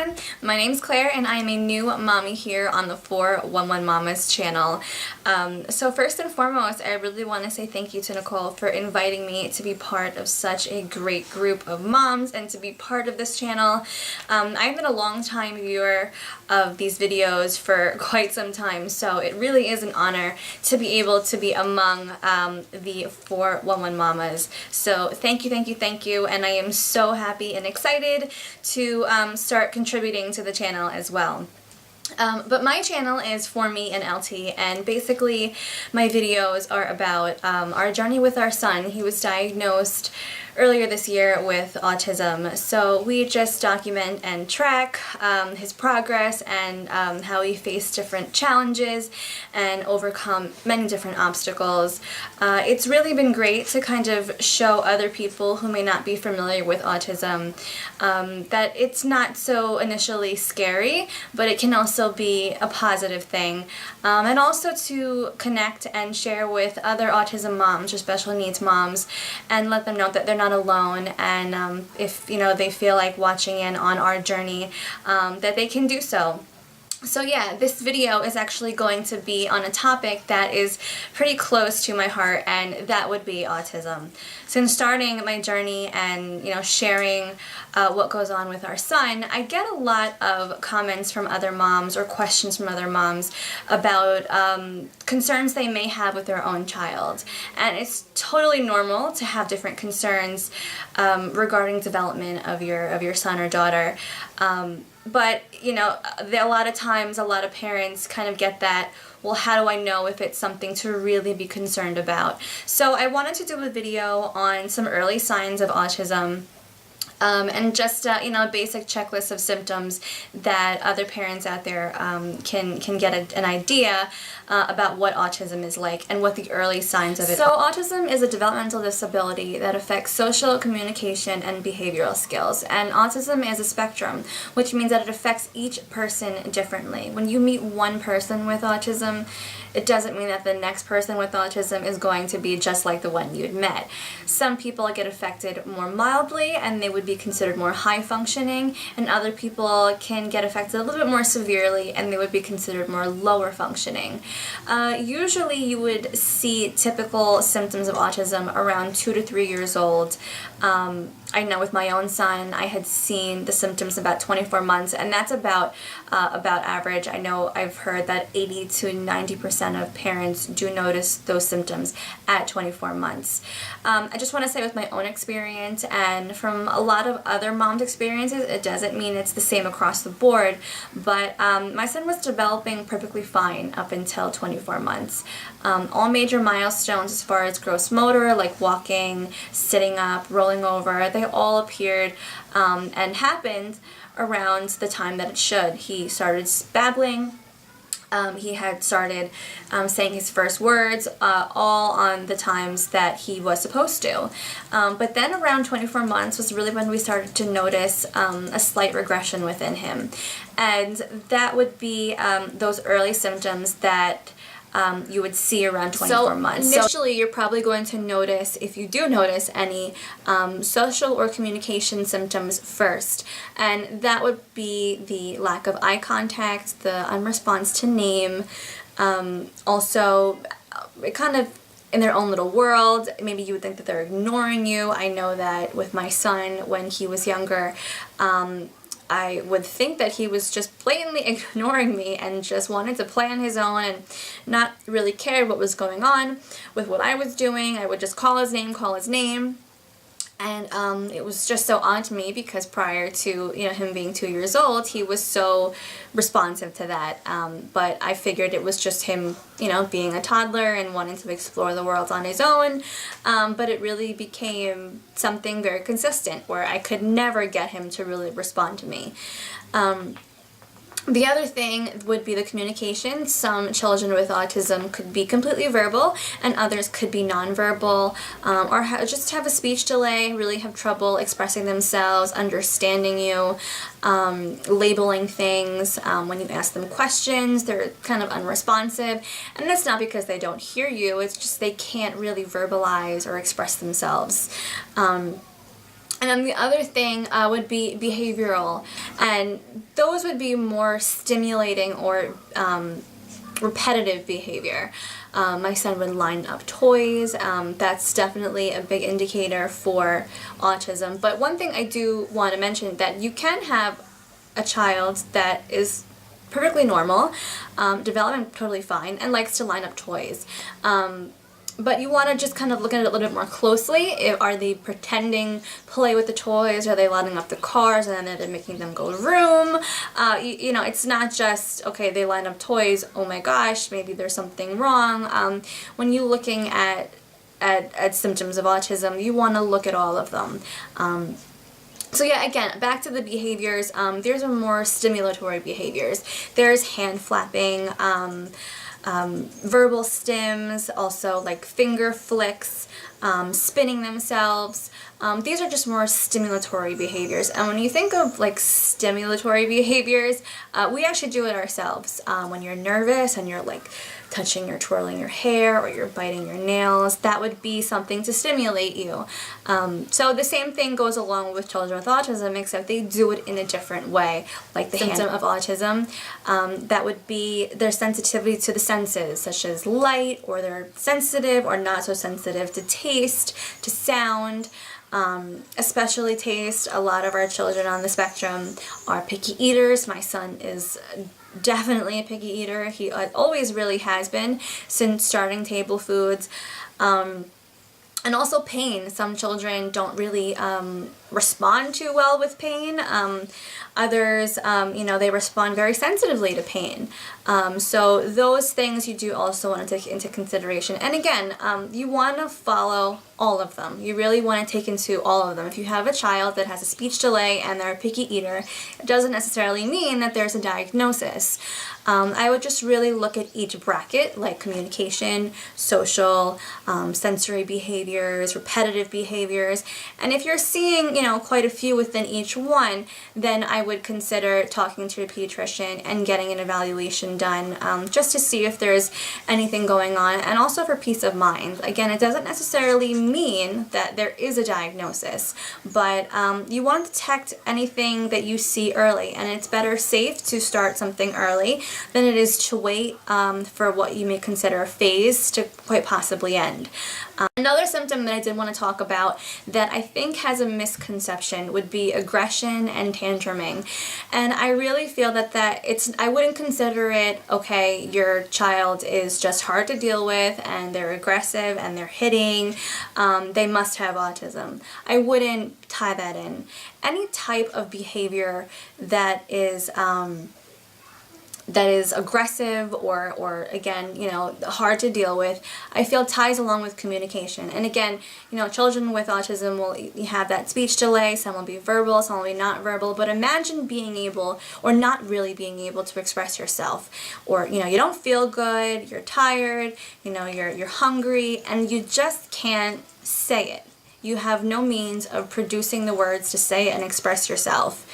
everyone, my name's Claire and I am a new mommy here on the 411 Mommas channel. So first and foremost, I really want to say thank you to Nicole for inviting me to be part of such a great group of moms and to be part of this channel. I've been a long time viewer of these videos for quite some time, so it really is an honor to be able to be among the 411 Mommas. So thank you, and I am so happy and excited to start contributing to the channel as well. But my channel is For Me and LT, and basically my videos are about our journey with our son. He was diagnosed earlier this year with autism, so we just document and track his progress and how he faced different challenges and overcome many different obstacles. It's really been great to kind of show other people who may not be familiar with autism that it's not so initially scary, but it can also be a positive thing, and also to connect and share with other autism moms or special needs moms and let them know that they're not alone, and if they feel like watching in on our journey, that they can do so. So yeah, this video is actually going to be on a topic that is pretty close to my heart, and that would be autism. Since starting my journey and sharing what goes on with our son, I get a lot of comments from other moms or questions from other moms about concerns they may have with their own child. And it's totally normal to have different concerns regarding development of your son or daughter. But, a lot of times, a lot of parents kind of get that, well, how do I know if it's something to really be concerned about? So I wanted to do a video on some early signs of autism. And just a basic checklist of symptoms that other parents out there can get an idea about what autism is like and what the early signs of it are. So autism is a developmental disability that affects social, communication, and behavioral skills. And autism is a spectrum, which means that it affects each person differently. When you meet one person with autism, it doesn't mean that the next person with autism is going to be just like the one you'd met. Some people get affected more mildly and they would be considered more high functioning, and other people can get affected a little bit more severely and they would be considered more lower functioning. Usually you would see typical symptoms of autism around 2 to 3 years old. I know with my own son, I had seen the symptoms about 24 months, and that's about average. I know I've heard that 80 to 90% of parents do notice those symptoms at 24 months. I just want to say with my own experience and from a lot of other moms' experiences, it doesn't mean it's the same across the board, but my son was developing perfectly fine up until 24 months. All major milestones as far as gross motor, like walking, sitting up, rolling over, they all appeared and happened around the time that it should. He started babbling. He had started saying his first words all on the times that he was supposed to. But then around 24 months was really when we started to notice a slight regression within him. And that would be those early symptoms that you would see around 24 months. Initially, you're probably going to notice, if you do notice any, social or communication symptoms first. And that would be the lack of eye contact, the unresponse to name, also kind of in their own little world. Maybe you would think that they're ignoring you. I know that with my son when he was younger, I would think that he was just blatantly ignoring me and just wanted to play on his own and not really care what was going on with what I was doing. I would just call his name. And it was just so odd to me because prior to him being 2 years old, he was so responsive to that. But I figured it was just him, being a toddler and wanting to explore the world on his own. But it really became something very consistent where I could never get him to really respond to me. The other thing would be the communication. Some children with autism could be completely verbal and others could be nonverbal, or just have a speech delay, really have trouble expressing themselves, understanding you, labeling things. When you ask them questions, they're kind of unresponsive, and that's not because they don't hear you, it's just they can't really verbalize or express themselves. And then the other thing would be behavioral, and those would be more stimulating or repetitive behavior. My son would line up toys. That's definitely a big indicator for autism. But one thing I do want to mention, that you can have a child that is perfectly normal, development totally fine, and likes to line up toys. But you want to just kind of look at it a little bit more closely. Are they pretending play with the toys? Are they lining up the cars and then they're making them go vroom? You know, it's not just, okay, they line up toys, oh my gosh, maybe there's something wrong. When you're looking at symptoms of autism, you want to look at all of them. So yeah, again, back to the behaviors, there's more stimulatory behaviors. There's hand flapping, verbal stims, also like finger flicks, spinning themselves. These are just more stimulatory behaviors. And when you think of like stimulatory behaviors, we actually do it ourselves. When you're nervous and you're like touching or twirling your hair or you're biting your nails, that would be something to stimulate you. So the same thing goes along with children with autism, except they do it in a different way. Like the symptom of autism, that would be their sensitivity to the senses, such as light, or they're sensitive or not so sensitive to taste, to sound, especially taste. A lot of our children on the spectrum are picky eaters. My son is definitely a picky eater. He always really has been since starting table foods. And also pain. Some children don't really respond too well with pain. Others, you know, they respond very sensitively to pain. So those things you do also want to take into consideration. And again, you want to follow all of them. You really want to take into all of them. If you have a child that has a speech delay and they're a picky eater, it doesn't necessarily mean that there's a diagnosis. I would just really look at each bracket, like communication, social, sensory behaviors, repetitive behaviors. And if you're seeing, you know, quite a few within each one, then I would consider talking to a pediatrician and getting an evaluation done, just to see if there's anything going on, and also for peace of mind. Again, it doesn't necessarily mean that there is a diagnosis, but you want to detect anything that you see early, and it's better safe to start something early than it is to wait for what you may consider a phase to quite possibly end. Another symptom that I did want to talk about that I think has a misconception would be aggression and tantruming. And I really feel that I wouldn't consider it, okay, your child is just hard to deal with and they're aggressive and they're hitting, they must have autism. I wouldn't tie that in. Any type of behavior that is aggressive or again, you know, hard to deal with, I feel ties along with communication. And again, you know, children with autism will have that speech delay, some will be verbal, some will be not verbal, but imagine being able or not really being able to express yourself, or, you know, you don't feel good, you're tired, you know, you're hungry, and you just can't say it. You have no means of producing the words to say it and express yourself.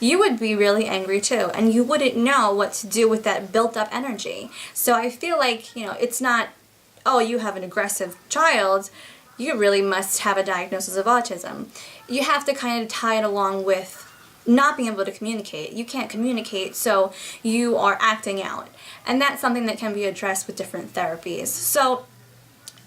You would be really angry too, and you wouldn't know what to do with that built up energy. So I feel like, you know, it's not, oh, you have an aggressive child, you really must have a diagnosis of autism. You have to kind of tie it along with not being able to communicate. You can't communicate, so you are acting out. And that's something that can be addressed with different therapies. So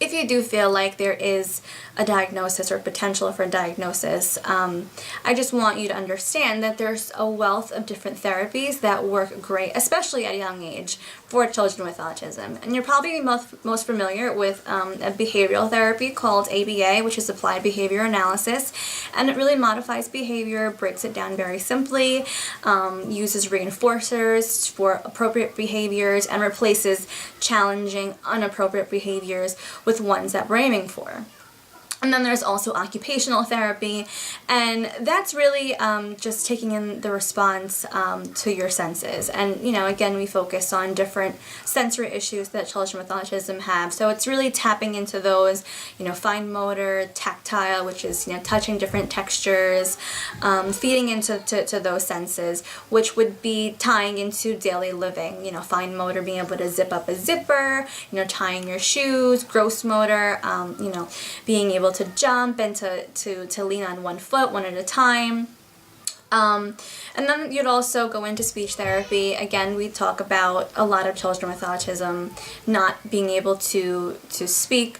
if you do feel like there is a diagnosis or potential for a diagnosis, I just want you to understand that there's a wealth of different therapies that work great, especially at a young age, for children with autism. And you're probably most familiar with a behavioral therapy called ABA, which is Applied Behavior Analysis, and it really modifies behavior, breaks it down very simply, uses reinforcers for appropriate behaviors, and replaces challenging, inappropriate behaviors with ones that we're aiming for. And then there's also occupational therapy, and that's really just taking in the response to your senses. And, you know, again, we focus on different sensory issues that children with autism have. So it's really tapping into those, you know, fine motor, tactile, tactile, which is, you know, touching different textures, feeding into those senses, which would be tying into daily living, you know, fine motor, being able to zip up a zipper, you know, tying your shoes, gross motor, you know, being able to jump and to lean on one foot one at a time. And then you'd also go into speech therapy. Again, we talk about a lot of children with autism not being able to speak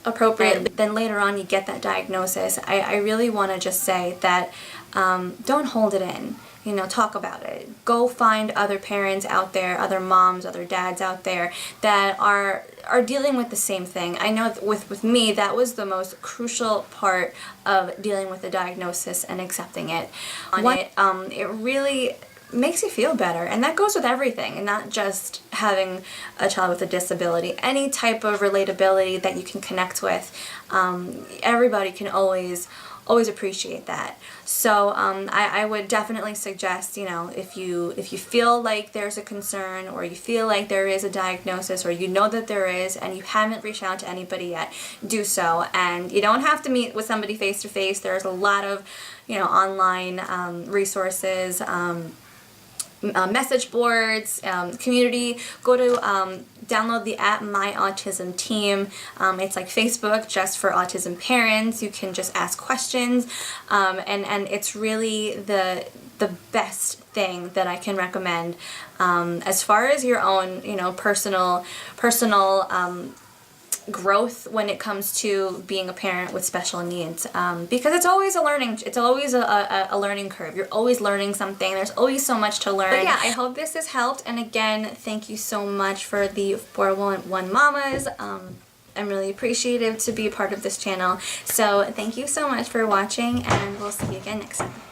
appropriately. Then later on you get that diagnosis. I really want to just say that don't hold it in. You know, talk about it. Go find other parents out there, other moms, other dads out there that are dealing with the same thing. I know with me, that was the most crucial part of dealing with the diagnosis and accepting it. It really makes you feel better, and that goes with everything, and not just having a child with a disability. Any type of relatability that you can connect with, everybody can always appreciate that. So I would definitely suggest, you know, if you feel like there's a concern, or you feel like there is a diagnosis, or you know that there is and you haven't reached out to anybody yet, do so. And you don't have to meet with somebody face to face. There's a lot of, you know, online resources, message boards, community. Go to download the app My Autism Team. It's like Facebook just for autism parents. You can just ask questions, and it's really the best thing that I can recommend as far as your own, you know, personal growth when it comes to being a parent with special needs, because it's always a learning curve. You're always learning something. There's always so much to learn. But yeah, I hope this has helped, and again, thank you so much for the 411 Mamas. I'm really appreciative to be a part of this channel, so thank you so much for watching, and we'll see you again next time.